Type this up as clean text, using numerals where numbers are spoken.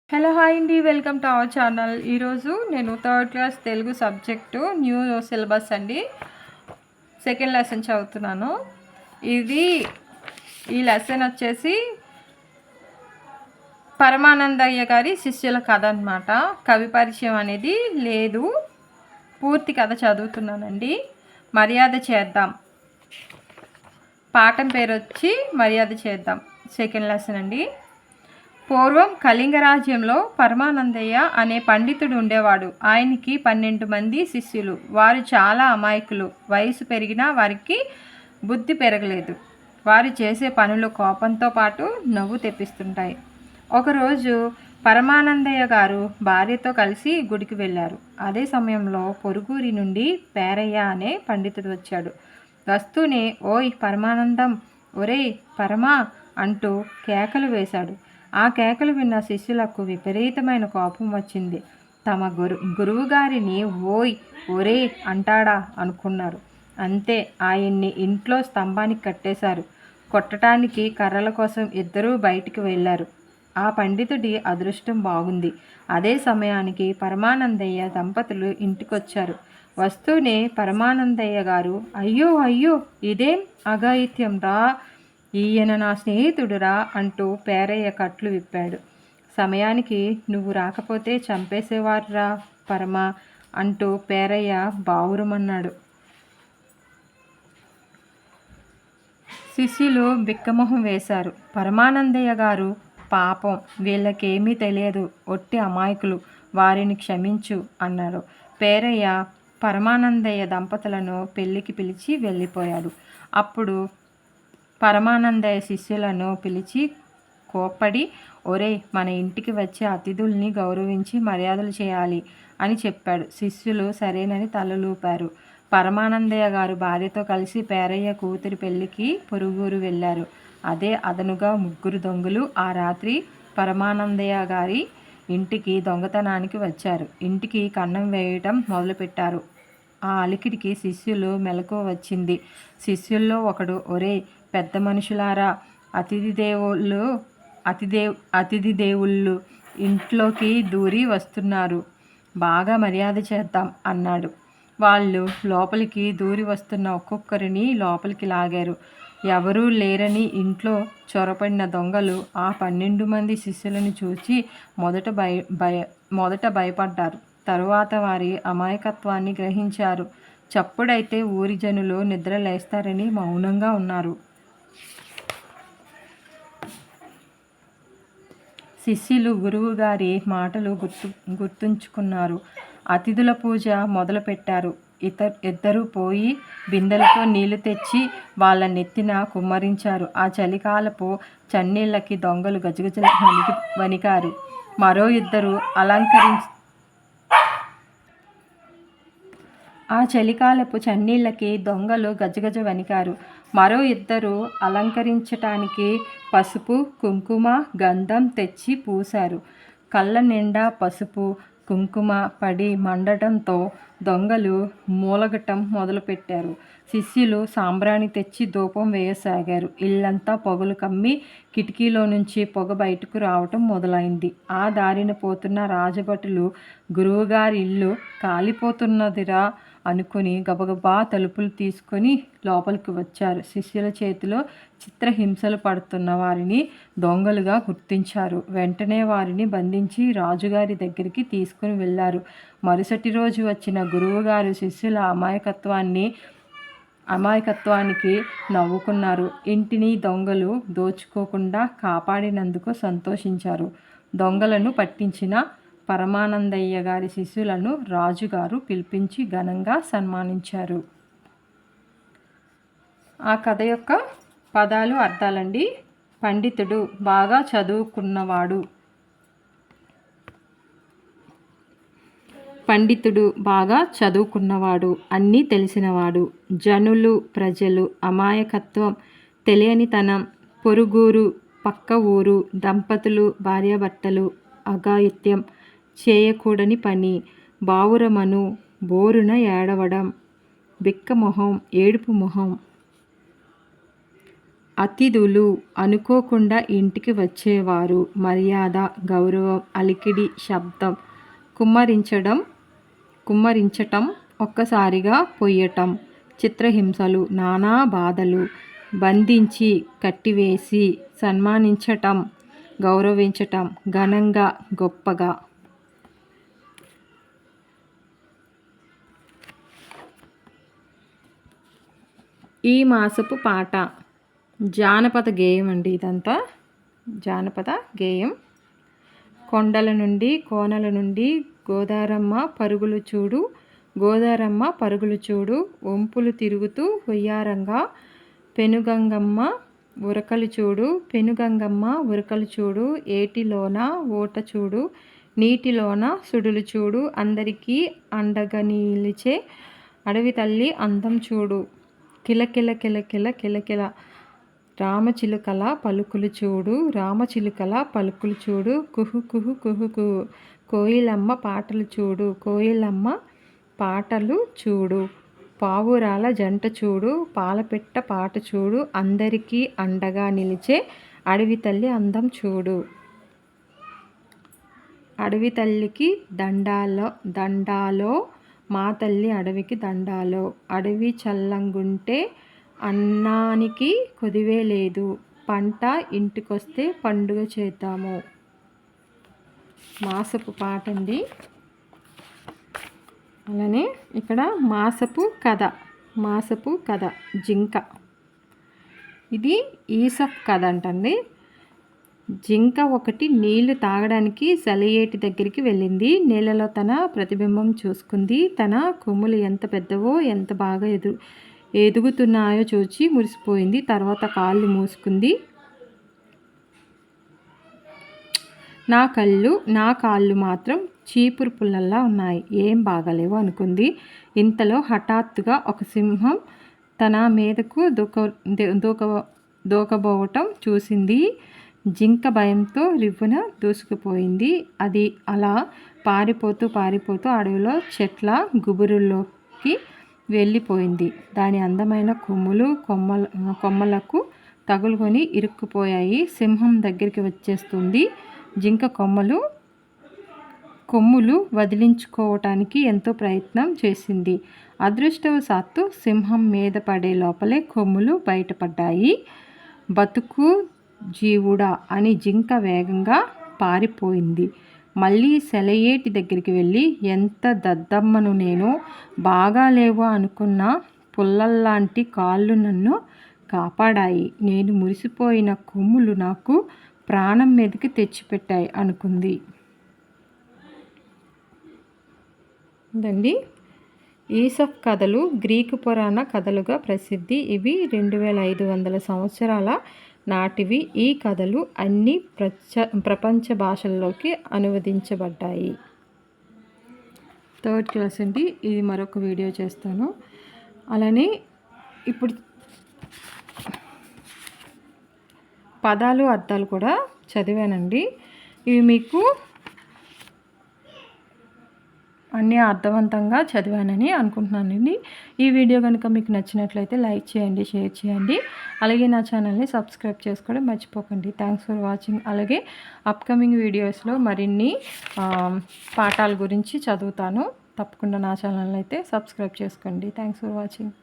Hello hi అండి, welcome to our channel. ఈరోజు నేను third class Telugu subject new syllabus అండి సెకండ్ లెసన్ చదువుతున్నాను. ఈ లెసన్ వచ్చేసి పరమానందయ్య గారి శిష్యుల కథ అనమాట. కవి పరిచయం అనేది లేదు, పూర్తి కథ చదువుతున్నానండి. మర్యాద చేద్దాం. పాఠం పేరు వచ్చి మర్యాద చేద్దాం, సెకండ్ లెసన్ అండి. పూర్వం కళింగ రాజ్యంలో పరమానందయ్య అనే పండితుడు ఉండేవాడు. ఆయనకి 12 మంది శిష్యులు. వారు చాలా అమాయకులు. వయసు పెరిగినా వారికి బుద్ధి పెరగలేదు. వారు చేసే పనులు కోపంతో పాటు నవ్వు తెప్పిస్తుంటాయి. ఒకరోజు పరమానందయ్య గారు భార్యతో కలిసి గుడికి వెళ్ళారు. అదే సమయంలో పొరుగురి నుండి పేరయ్య అనే పండితుడు వచ్చాడు. వస్తూనే ఓయ్ పరమానందం, ఒరేయ్ పరమా అంటూ కేకలు వేశాడు. ఆ కేకలు విన్న శిష్యులకు విపరీతమైన కోపం వచ్చింది. తమ గురువుగారిని ఓయ్ ఒరే అంటాడా అనుకున్నారు. అంతే, ఆయన్ని ఇంట్లో స్తంభానికి కట్టేశారు. కొట్టడానికి కర్రల కోసం ఇద్దరూ బయటికి వెళ్ళారు. ఆ పండితుడి అదృష్టం బాగుంది. అదే సమయానికి పరమానందయ్య దంపతులు ఇంటికొచ్చారు. వస్తూనే పరమానందయ్య గారు అయ్యో అయ్యో ఇదేం అఘాయిత్యం రా, ఈయన నా స్నేహితుడురా అంటూ పేరయ్య కట్లు విప్పాడు. సమయానికి నువ్వు రాకపోతే చంపేసేవారురా పరమ అంటూ పేరయ్య బావురమన్నాడు. శిష్యులు బిక్కమొహం వేశారు. పరమానందయ్య గారు పాపం, వీళ్ళకేమీ తెలియదు, ఒట్టి అమాయకులు, వారిని క్షమించు అన్నారు. పేరయ్య పరమానందయ్య దంపతులను పెళ్లికి పిలిచి వెళ్ళిపోయాడు. అప్పుడు పరమానందయ్య శిష్యులను పిలిచి కోప్పడి ఒరే మన ఇంటికి వచ్చే అతిథుల్ని గౌరవించి మర్యాదలు చేయాలి అని చెప్పాడు. శిష్యులు సరేనని తలలూపారు. పరమానందయ్య గారు భార్యతో కలిసి పేరయ్య కూతురి పెళ్లికి పొరుగురు వెళ్ళారు. అదే అదనుగా 3 దొంగలు ఆ రాత్రి పరమానందయ్య గారి ఇంటికి దొంగతనానికి వచ్చారు. ఇంటికి కన్నం వేయటం మొదలుపెట్టారు. ఆ అలికిడికి శిష్యులు మెలకువ వచ్చింది. శిష్యుల్లో ఒకడు ఒరే పెద్ద మనుషులారా, అతిథి దేవుళ్ళు ఇంట్లోకి దూరి వస్తున్నారు, బాగా మర్యాద చేద్దాం అన్నాడు. వాళ్ళు లోపలికి దూరి వస్తున్న ఒక్కొక్కరిని లోపలికి లాగారు. ఎవరూ లేరని ఇంట్లో చొరపడిన దొంగలు ఆ 12 మంది శిష్యులను చూసి మొదట భయపడ్డారు. తరువాత వారి అమాయకత్వాన్ని గ్రహించారు. చప్పుడైతే ఊరి జనులు నిద్ర లేస్తారని మౌనంగా ఉన్నారు. శిష్యులు గురువుగారి మాటలు గుర్తుంచుకున్నారు. అతిథుల పూజ మొదలుపెట్టారు. ఇద్దరు పోయి బిందెలతో నీళ్లు తెచ్చి వాళ్ళ నెత్తిన కుమ్మరించారు. ఆ చలికాలపు చన్నీళ్ళకి దొంగలు గజగజ వణికారు. మరో ఇద్దరు అలంకరించటానికి పసుపు కుంకుమ గంధం తెచ్చి పూశారు. కళ్ళ నిండా పసుపు కుంకుమ పడి మండటంతో దొంగలు మూలగటం మొదలుపెట్టారు. శిష్యులు సాంబ్రాణి తెచ్చి ధూపం వేయసాగారు. ఇల్లంతా పొగలు కమ్మి కిటికీలో నుంచి పొగ బయటకు రావటం మొదలైంది. ఆ దారిన పోతున్న రాజభటులు గురువుగారి ఇల్లు కాలిపోతున్నదిరా అనుకుని గబగబా తలుపులు తీసుకొని లోపలికి వచ్చారు. శిష్యుల చేతిలో చిత్రహింసలు పడుతున్న వారిని దొంగలుగా గుర్తించారు. వెంటనే వారిని బంధించి రాజుగారి దగ్గరికి తీసుకుని వెళ్ళారు. మరుసటి రోజు వచ్చిన గురువుగారు శిష్యుల అమాయకత్వానికి నవ్వుకున్నారు. ఇంటిని దొంగలు దోచుకోకుండా కాపాడినందుకు సంతోషించారు. దొంగలను పట్టించిన పరమానందయ్య గారి శిష్యులను రాజుగారు పిలిపించి ఘనంగా సన్మానించారు. ఆ కథ యొక్క పదాలు అర్థాలండి. పండితుడు బాగా చదువుకున్నవాడు. అన్నీ తెలిసినవాడు. జనులు ప్రజలు, అమాయకత్వం, తెలియనితనం, పొరుగురు, పక్క ఊరు, దంపతులు, భార్యాభర్తలు, అఘాయిత్యం, చేయకూడని పని, బావురమను, బోరున ఏడవడం, బిక్కమొహం, ఏడుపు మొహం. అతిథులు అనుకోకుండా ఇంటికి వచ్చేవారు. మర్యాద, గౌరవం, అలికిడి, శబ్దం, కుమ్మరించటం, ఒక్కసారిగా పొయ్యటం, చిత్రహింసలు, నానా బాధలు, బంధించి కట్టివేసి, సన్మానించటం, గౌరవించటం, ఘనంగా, గొప్పగా. ఈ మాసపు పాట జానపద గేయం అండి. ఇదంతా జానపద గేయం. కొండల నుండి కోనల నుండి గోదారమ్మ పరుగులు చూడు, గోదారమ్మ పరుగులు చూడు, వంపులు తిరుగుతూ వయ్యారంగా, పెనుగంగమ్మ ఉరకలు చూడు, పెనుగంగమ్మ ఉరకలు చూడు, ఏటిలోన ఓట చూడు, నీటిలోన సుడులు చూడు, అందరికీ అండగా నిలిచే అడవి తల్లి అందం చూడు, కిలకిల కిలకిల కిలకిల రామచిలుకల పలుకులు చూడు, రామచిలుకల పలుకులు చూడు, కుహు కుహు కుహు కుహు, కోయిలమ్మ పాటలు చూడు, కోయిలమ్మ పాటలు చూడు, పావురాల జంట చూడు, పాలపెట్ట పాట చూడు, అందరికీ అండగా నిలిచే అడవి తల్లి అందం చూడు. అడవి తల్లికి దండాలో మా తల్లి అడవికి దండాలో, అడవి చల్లంగుంటే అన్నానికి కొదివే లేదు, పంట ఇంటికొస్తే పండుగ చేద్దాము. మాసపు పాట అండి. అలానే ఇక్కడ మాసపు కథ జింక. ఇది ఈసప్ కథ అంటండి. జింక ఒకటి నీళ్లు తాగడానికి సెలయేటి దగ్గరికి వెళ్ళింది. నీళ్ళలో తన ప్రతిబింబం చూసుకుంది. తన కొమ్ములు ఎంత పెద్దవో, ఎంత బాగా ఎదుగుతున్నాయో చూచి మురిసిపోయింది. తర్వాత కాళ్ళు మూసుకుంది. నా కాళ్ళు మాత్రం చీపురు పుల్లల్లా ఉన్నాయి, ఏం బాగలేవు అనుకుంది. ఇంతలో హఠాత్తుగా ఒక సింహం తన మీదకు దూకబోవటం చూసింది. జింక భయంతో రివ్వున దూసుకుపోయింది. అది అలా పారిపోతూ అడవిలో చెట్ల గుబురుల్లోకి వెళ్ళిపోయింది. దాని అందమైన కొమ్మలకు తగులుకొని ఇరుక్కుపోయాయి. సింహం దగ్గరికి వచ్చేస్తుంది. జింక కొమ్ములు వదిలించుకోవటానికి ఎంతో ప్రయత్నం చేసింది. అదృష్టవశాత్తు సింహం మీద పడే లోపలే కొమ్ములు బయటపడ్డాయి. బతుకు జీవుడా అని జింక వేగంగా పారిపోయింది. మళ్ళీ సెలయేటి దగ్గరికి వెళ్ళి, ఎంత దద్దమ్మను నేను, బాగాలేవో అనుకున్న పుల్లల్లాంటి కాళ్ళు నన్ను కాపాడాయి, నేను మురిసిపోయిన కొమ్ములు నాకు ప్రాణం మీదకి తెచ్చిపెట్టాయి అనుకుంది. ఇదండి ఈసప్ కథలు గ్రీకు పురాణ కథలుగా ప్రసిద్ధి. ఇవి 2500 సంవత్సరాల నాటివి. ఈ కథలు అన్ని ప్రపంచ భాషల్లోకి అనువదించబడ్డాయి. 3rd క్లాస్ అండి. ఇది మరొక వీడియో చేస్తాను. అలానే ఇప్పుడు పదాలు అర్థాలు కూడా చదివానండి. ఇవి మీకు అన్నీ అర్థవంతంగా చదివానని అనుకుంటున్నానండి. ఈ వీడియో కనుక మీకు నచ్చినట్లయితే లైక్ చేయండి, షేర్ చేయండి. అలాగే నా ఛానల్ని సబ్స్క్రైబ్ చేసుకోవడం మర్చిపోకండి. Thanks for watching. అలాగే అప్కమింగ్ వీడియోస్లో మరిన్ని పాఠాల గురించి చదువుతాను. తప్పకుండా నా ఛానల్ని అయితే సబ్స్క్రైబ్ చేసుకోండి. Thanks for watching.